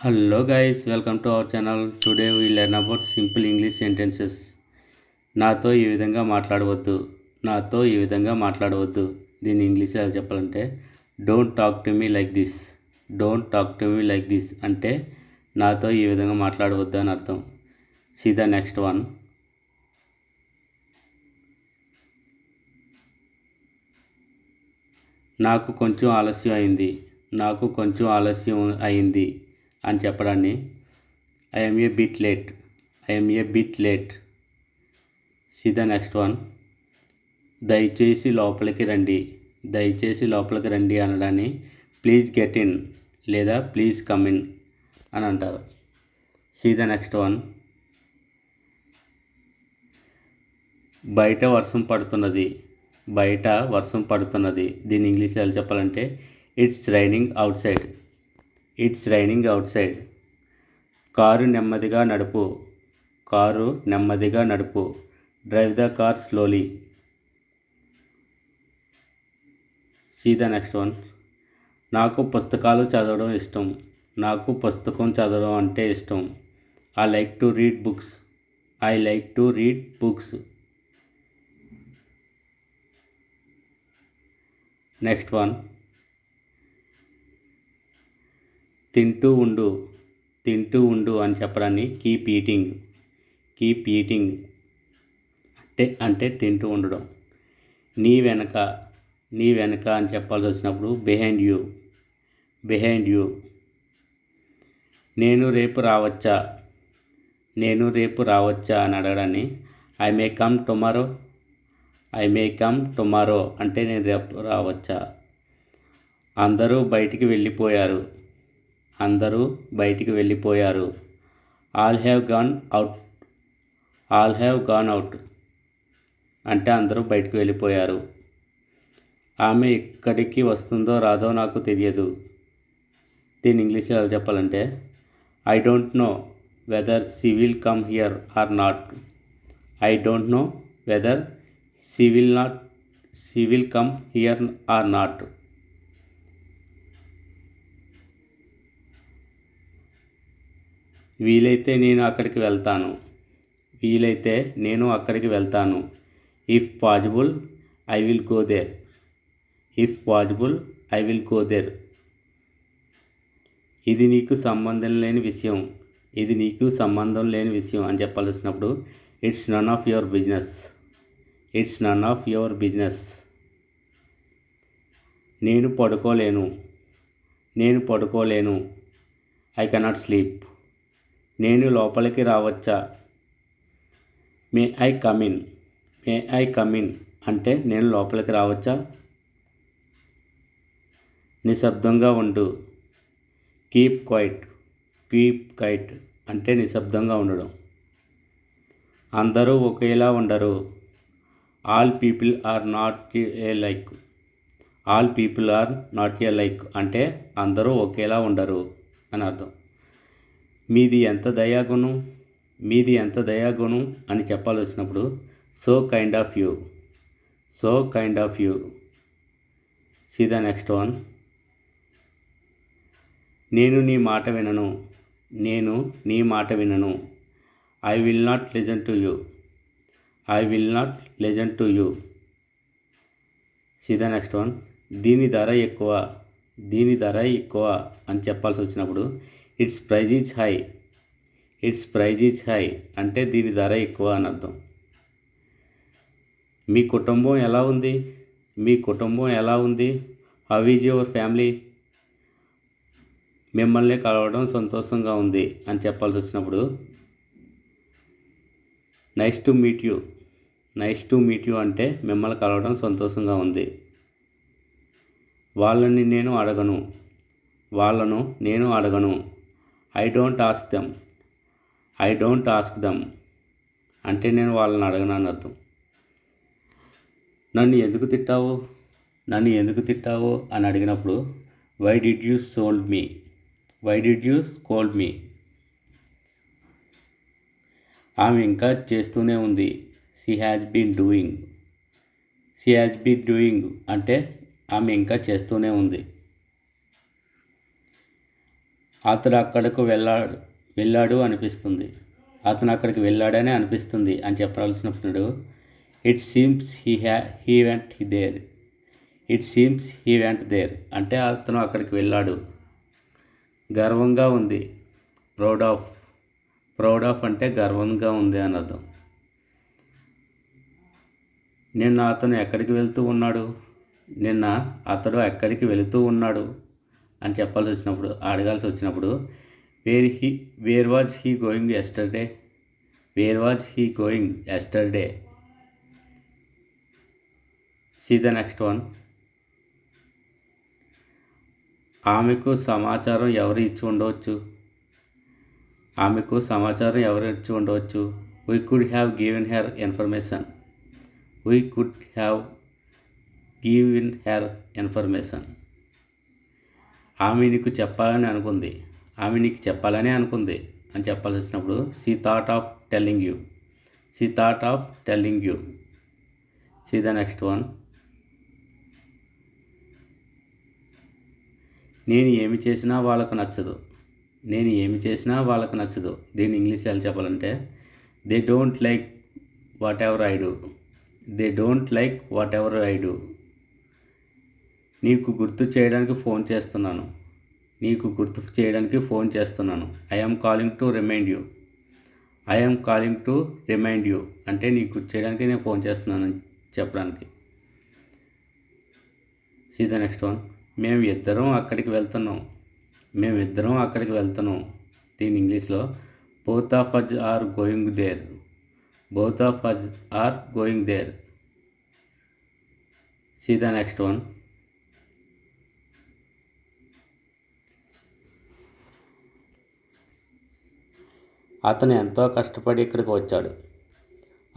Hello guys, welcome to our channel. Today we learn about simple English sentences. నాతో ఈ విధంగా మాట్లాడవద్దు. నాతో ఈ విధంగా మాట్లాడవద్దు. దీన్ని ఇంగ్లీష్లో చెప్పాలంటే don't talk to me like this. Don't talk to me like this అంటే నాతో ఈ విధంగా మాట్లాడవద్దు అని అర్థం. See the next one. నాకు కొంచెం ఆలస్యం అయింది. నాకు కొంచెం ఆలస్యం అయింది అని చెప్పడాన్ని I'm a bit late. I'm a bit late. See the next one. దయచేసి లోపలికి రండి. దయచేసి లోపలికి రండి అనడాన్ని ప్లీజ్ గెట్ ఇన్ లేదా ప్లీజ్ కమ్ ఇన్ అని అంటారు. See the next one. బయట వర్షం పడుతున్నది. బయట వర్షం పడుతున్నది. దీన్ని ఇంగ్లీష్లో చెప్పాలంటే it's raining outside. It's raining outside. Car నెమ్మదిగా నడుపు. కారు నెమ్మదిగా నడుపు. Drive the car slowly. See the next one. నాకు పుస్తకాలు చదవడం ఇష్టం. నాకు పుస్తకం చదవడం అంటే ఇష్టం. I like to read books. I like to read books. Next one. తింటూ ఉండు. తింటూ ఉండు అని చెప్పడాన్ని కీప్ ఈటింగ్. కీప్ ఈటింగ్ అంటే తింటూ ఉండడం. నీ వెనక. నీ వెనక అని చెప్పాల్సి వచ్చినప్పుడు బిహైండ్ యూ. Behind you. నేను రేపు రావచ్చా. నేను రేపు రావచ్చా అని అడగడాన్ని I may come tomorrow. I may come tomorrow అంటే నేను రేపు రావచ్చా. అందరూ బయటికి వెళ్ళిపోయారు. అందరూ బయటికి వెళ్ళిపోయారు. All have gone out. All have gone out అంటే అందరూ బయటికి వెళ్ళిపోయారు. ఆమె ఇక్కడికి వస్తుందో రాదో నాకు తెలియదు. దీన్ని ఇంగ్లీష్లో చెప్పాలంటే I don't know whether she will come here or not. I don't know whether she will come here or not. వీలైతే నేను అక్కడికి వెళ్తాను. వీలైతే నేను అక్కడికి వెళ్తాను. If possible I will go there. If possible I will go there. ఇది నీకు సంబంధం లేని విషయం. ఇది నీకు సంబంధం లేని విషయం అని చెప్పాల్సినప్పుడు it's none of your business. It's none of your business. నేను పడుకోలేను. నేను పడుకోలేను. I cannot sleep. నేను లోపలికి రావచ్చా. May I come in. May I come in అంటే నేను లోపలికి రావచ్చా. నిశ్శబ్దంగా ఉండు. Keep quiet. కీప్ క్వైట్ అంటే నిశ్శబ్దంగా ఉండడం. అందరూ ఒకేలా ఉండరు. All people are not alike. All people are not alike అంటే అందరూ ఒకేలా ఉండరు అని అర్థం. మీది ఎంత దయాగుణం. మీది ఎంత దయాగుణం అని చెప్పాల్సి వచ్చినప్పుడు so kind of you. So kind of you. See the next one. నేను నీ మాట వినను. నేను నీ మాట వినను. I will not listen to you. I will not listen to you. See the next one. దీని ధర ఎక్కువ. దీని ధర ఎక్కువ అని చెప్పాల్సి వచ్చినప్పుడు its price is high. Its price is high అంటే దీని ధర ఎక్కువ అని అర్థం. మీ కుటుంబం ఎలా ఉంది. మీ కుటుంబం ఎలా ఉంది. How is your family. మిమ్మల్ని కలవడం సంతోషంగా ఉంది అని చెప్పాల్సి వచ్చినప్పుడు nice to meet you. Nice to meet you అంటే మిమ్మల్ని కలవడం సంతోషంగా ఉంది. వాళ్ళని నేను అడగను. వాళ్ళను నేను అడగను. I don't ask them. I don't ask them అంటే నేను వాళ్ళని అడగను అని అర్థం. నన్ను ఎందుకు తిట్టావు. నన్ను ఎందుకు తిట్టావు అని అడిగినప్పుడు why did you scold me. Why did you scold me. ఆమె ఇంకా చేస్తూనే ఉంది. She has been doing. She has been doing అంటే ఆమె ఇంకా చేస్తూనే ఉంది. అతడు అక్కడకు వెళ్ళాడు అనిపిస్తుంది. అతను అక్కడికి వెళ్ళాడని అనిపిస్తుంది అని చెప్పాల్సినప్పుడు it seems he went there. It seems he went there అంటే అతను అక్కడికి వెళ్ళాడు. గర్వంగా ఉంది. ప్రౌడ్ ఆఫ్ అంటే గర్వంగా ఉంది అని అర్థం. నిన్న అతను ఎక్కడికి వెళ్తూ ఉన్నాడు. నిన్న అతడు ఎక్కడికి వెళుతూ ఉన్నాడు అని అడగాల్సి వచ్చినప్పుడు where was he going yesterday. Where was he going yesterday. See the next one. ఆమెకు సమాచారం ఎవరు ఇచ్చి ఉండవచ్చు. ఆమెకు సమాచారం ఎవరు ఇచ్చి ఉండవచ్చు. We could have given her information. We could have given her information. ఆమె నీకు చెప్పాలని అనుకుంది. ఆమె నీకు చెప్పాలని అనుకుంది అని చెప్పాల్సి వచ్చినప్పుడు she thought of telling you. She thought of telling you. See the next one. నేను ఏమి చేసినా వాళ్ళకు నచ్చదు. నేను ఏమి చేసినా వాళ్ళకు నచ్చదు. దీన్ని ఇంగ్లీష్ ఎలా చెప్పాలంటే they don't like what ever I do. They don't like what ever I do. నీకు గుర్తు చేయడానికి ఫోన్ చేస్తున్నాను. నీకు గుర్తు చేయడానికి ఫోన్ చేస్తున్నాను. I am calling to remind you. I am calling to remind you అంటే నీకు గుర్తు చేయడానికి నేను ఫోన్ చేస్తున్నాను చెప్పడానికి. See the next one. మేము ఇద్దరం అక్కడికి వెళ్తున్నాం. దీని ఇంగ్లీష్లో both of us are going there. Both of us are going there. See the next one. అతను ఎంతో కష్టపడి ఇక్కడికి వచ్చాడు.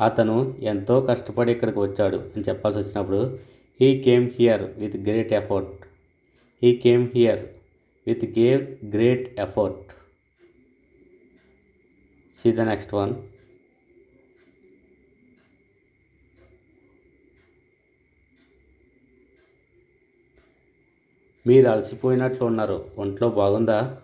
అతను ఎంతో కష్టపడి ఇక్కడికి వచ్చాడు అని చెప్పాల్సి వచ్చినప్పుడు he came here with great effort. He came here with great effort. See the next one. మీరు అలసిపోయినట్లున్నారు. ఒంట్లో బాగుందా.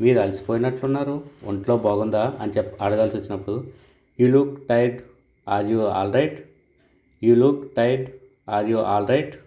మీరు అలసిపోయినట్లున్నారు. ఒంట్లో బాగుందా అని అడగాల్సి వచ్చినప్పుడు you look tired. Are you all right. You look tired. Are you all right.